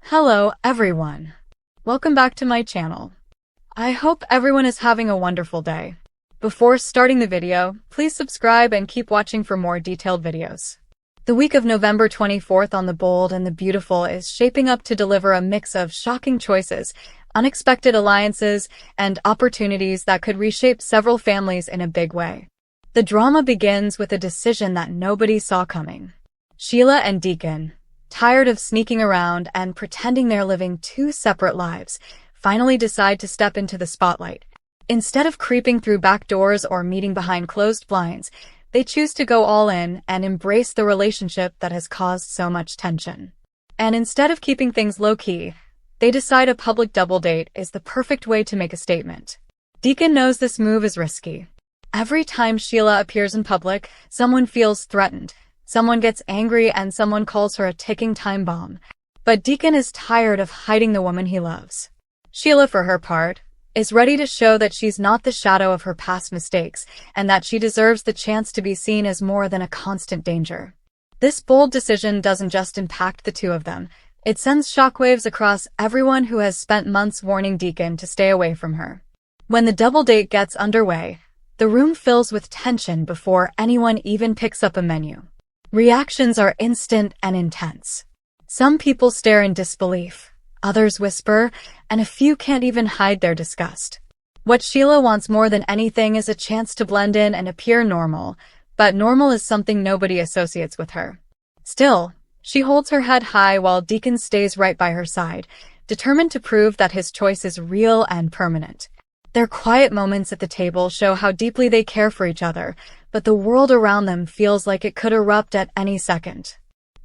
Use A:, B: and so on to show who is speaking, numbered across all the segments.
A: Hello, everyone. Welcome back to my channel. I hope everyone is having a wonderful day. Before starting the video, please subscribe and keep watching for more detailed videos. The week of November 24th on The Bold and the Beautiful is shaping up to deliver a mix of shocking choices, unexpected alliances, and opportunities that could reshape several families in a big way. The drama begins with a decision that nobody saw coming. Sheila and Deacon, tired of sneaking around and pretending they're living two separate lives, finally decide to step into the spotlight. Instead of creeping through back doors or meeting behind closed blinds, they choose to go all in and embrace the relationship that has caused so much tension. And instead of keeping things low-key, they decide a public double date is the perfect way to make a statement. Deacon knows this move is risky. Every time Sheila appears in public, someone feels threatened. Someone gets angry and someone calls her a ticking time bomb. But Deacon is tired of hiding the woman he loves. Sheila, for her part, is ready to show that she's not the shadow of her past mistakes and that she deserves the chance to be seen as more than a constant danger. This bold decision doesn't just impact the two of them. It sends shockwaves across everyone who has spent months warning Deacon to stay away from her. When the double date gets underway, the room fills with tension before anyone even picks up a menu. Reactions are instant and intense. Some people stare in disbelief, others whisper, and a few can't even hide their disgust. What Sheila wants more than anything is a chance to blend in and appear normal, but normal is something nobody associates with her. Still, she holds her head high while Deacon stays right by her side, determined to prove that his choice is real and permanent. Their quiet moments at the table show how deeply they care for each other, but the world around them feels like it could erupt at any second.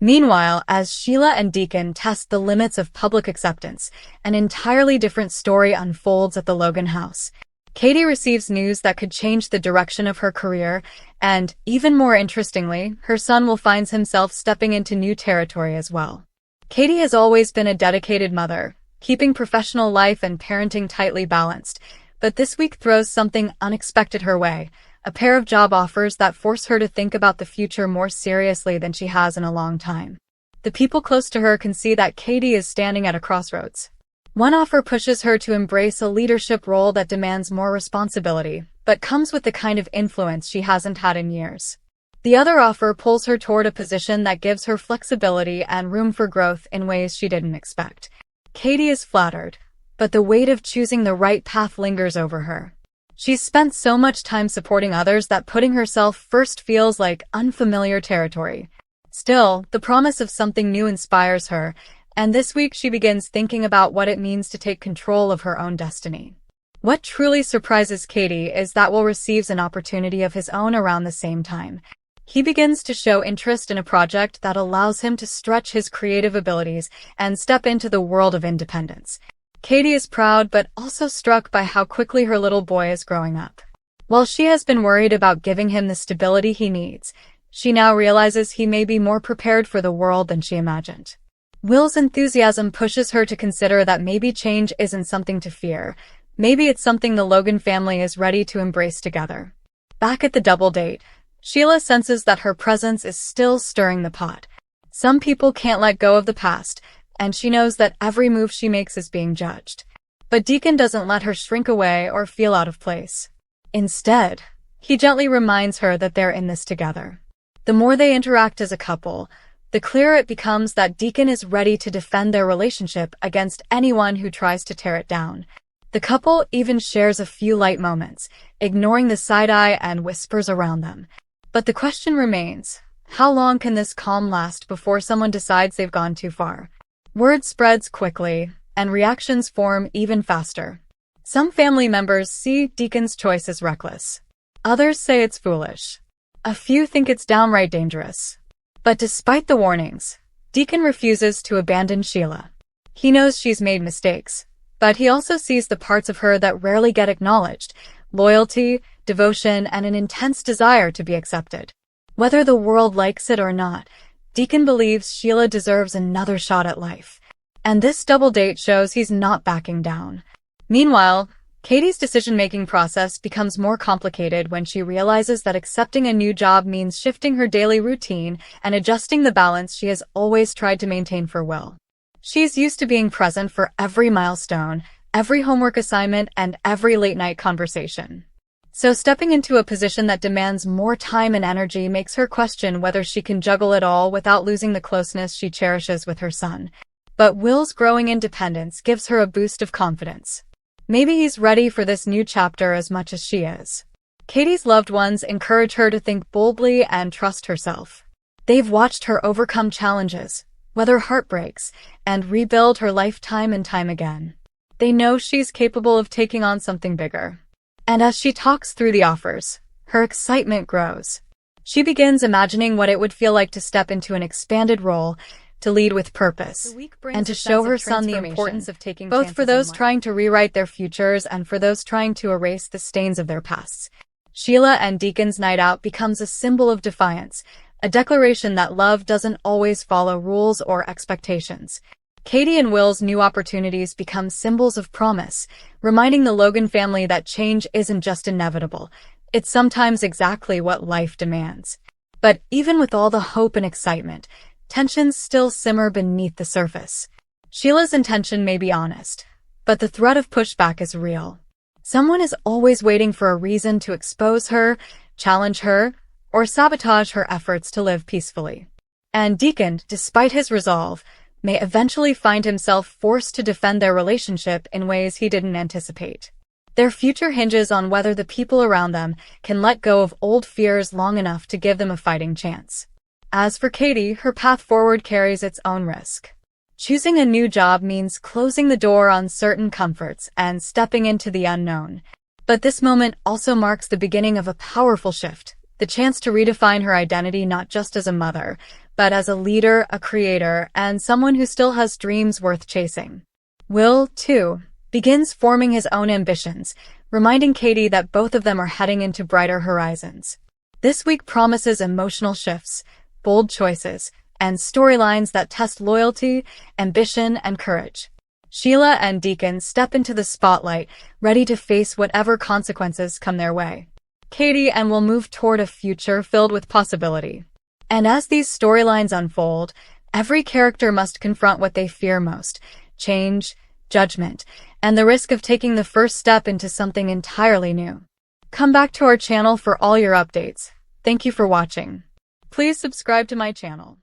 A: Meanwhile, as Sheila and Deacon test the limits of public acceptance, an entirely different story unfolds at the Logan house. Katie receives news that could change the direction of her career, and, even more interestingly, her son Will finds himself stepping into new territory as well. Katie has always been a dedicated mother, keeping professional life and parenting tightly balanced, but this week throws something unexpected her way, a pair of job offers that force her to think about the future more seriously than she has in a long time. The people close to her can see that Katie is standing at a crossroads. One offer pushes her to embrace a leadership role that demands more responsibility, but comes with the kind of influence she hasn't had in years. The other offer pulls her toward a position that gives her flexibility and room for growth in ways she didn't expect. Katie is flattered, but the weight of choosing the right path lingers over her. She's spent so much time supporting others that putting herself first feels like unfamiliar territory. Still, the promise of something new inspires her, and this week she begins thinking about what it means to take control of her own destiny. What truly surprises Katie is that Will receives an opportunity of his own around the same time. He begins to show interest in a project that allows him to stretch his creative abilities and step into the world of independence. Katie is proud but also struck by how quickly her little boy is growing up. While she has been worried about giving him the stability he needs, she now realizes he may be more prepared for the world than she imagined. Will's enthusiasm pushes her to consider that maybe change isn't something to fear. Maybe it's something the Logan family is ready to embrace together. Back at the double date, Sheila senses that her presence is still stirring the pot. Some people can't let go of the past, and she knows that every move she makes is being judged. But Deacon doesn't let her shrink away or feel out of place. Instead, he gently reminds her that they're in this together. The more they interact as a couple, the clearer it becomes that Deacon is ready to defend their relationship against anyone who tries to tear it down. The couple even shares a few light moments, ignoring the side-eye and whispers around them. But the question remains, how long can this calm last before someone decides they've gone too far? Word spreads quickly, and reactions form even faster. Some family members see Deacon's choice as reckless. Others say it's foolish. A few think it's downright dangerous. But despite the warnings, Deacon refuses to abandon Sheila. He knows she's made mistakes, but he also sees the parts of her that rarely get acknowledged: loyalty, devotion, and an intense desire to be accepted. Whether the world likes it or not, Deacon believes Sheila deserves another shot at life. And this double date shows he's not backing down. Meanwhile, Katie's decision-making process becomes more complicated when she realizes that accepting a new job means shifting her daily routine and adjusting the balance she has always tried to maintain for Will. She's used to being present for every milestone, every homework assignment, and every late-night conversation. So stepping into a position that demands more time and energy makes her question whether she can juggle it all without losing the closeness she cherishes with her son. But Will's growing independence gives her a boost of confidence. Maybe he's ready for this new chapter as much as she is. Katie's loved ones encourage her to think boldly and trust herself. They've watched her overcome challenges, weather heartbreaks, and rebuild her life time and time again. They know she's capable of taking on something bigger. And as she talks through the offers, her excitement grows. She begins imagining what it would feel like to step into an expanded role, to lead with purpose, and to show her son the importance of taking chances, both for those trying to rewrite their futures and for those trying to erase the stains of their pasts. Sheila and Deacon's night out becomes a symbol of defiance, a declaration that love doesn't always follow rules or expectations. Katie and Will's new opportunities become symbols of promise, reminding the Logan family that change isn't just inevitable, it's sometimes exactly what life demands. But even with all the hope and excitement, tensions still simmer beneath the surface. Sheila's intention may be honest, but the threat of pushback is real. Someone is always waiting for a reason to expose her, challenge her, or sabotage her efforts to live peacefully. And Deacon, despite his resolve, may eventually find himself forced to defend their relationship in ways he didn't anticipate. Their future hinges on whether the people around them can let go of old fears long enough to give them a fighting chance. As for Katie, her path forward carries its own risk. Choosing a new job means closing the door on certain comforts and stepping into the unknown. But this moment also marks the beginning of a powerful shift, the chance to redefine her identity not just as a mother, but as a leader, a creator, and someone who still has dreams worth chasing. Will, too, begins forming his own ambitions, reminding Katie that both of them are heading into brighter horizons. This week promises emotional shifts, bold choices, and storylines that test loyalty, ambition, and courage. Sheila and Deacon step into the spotlight, ready to face whatever consequences come their way. Katie and Will move toward a future filled with possibility. And as these storylines unfold, every character must confront what they fear most: change, judgment, and the risk of taking the first step into something entirely new. Come back to our channel for all your updates. Thank you for watching. Please subscribe to my channel.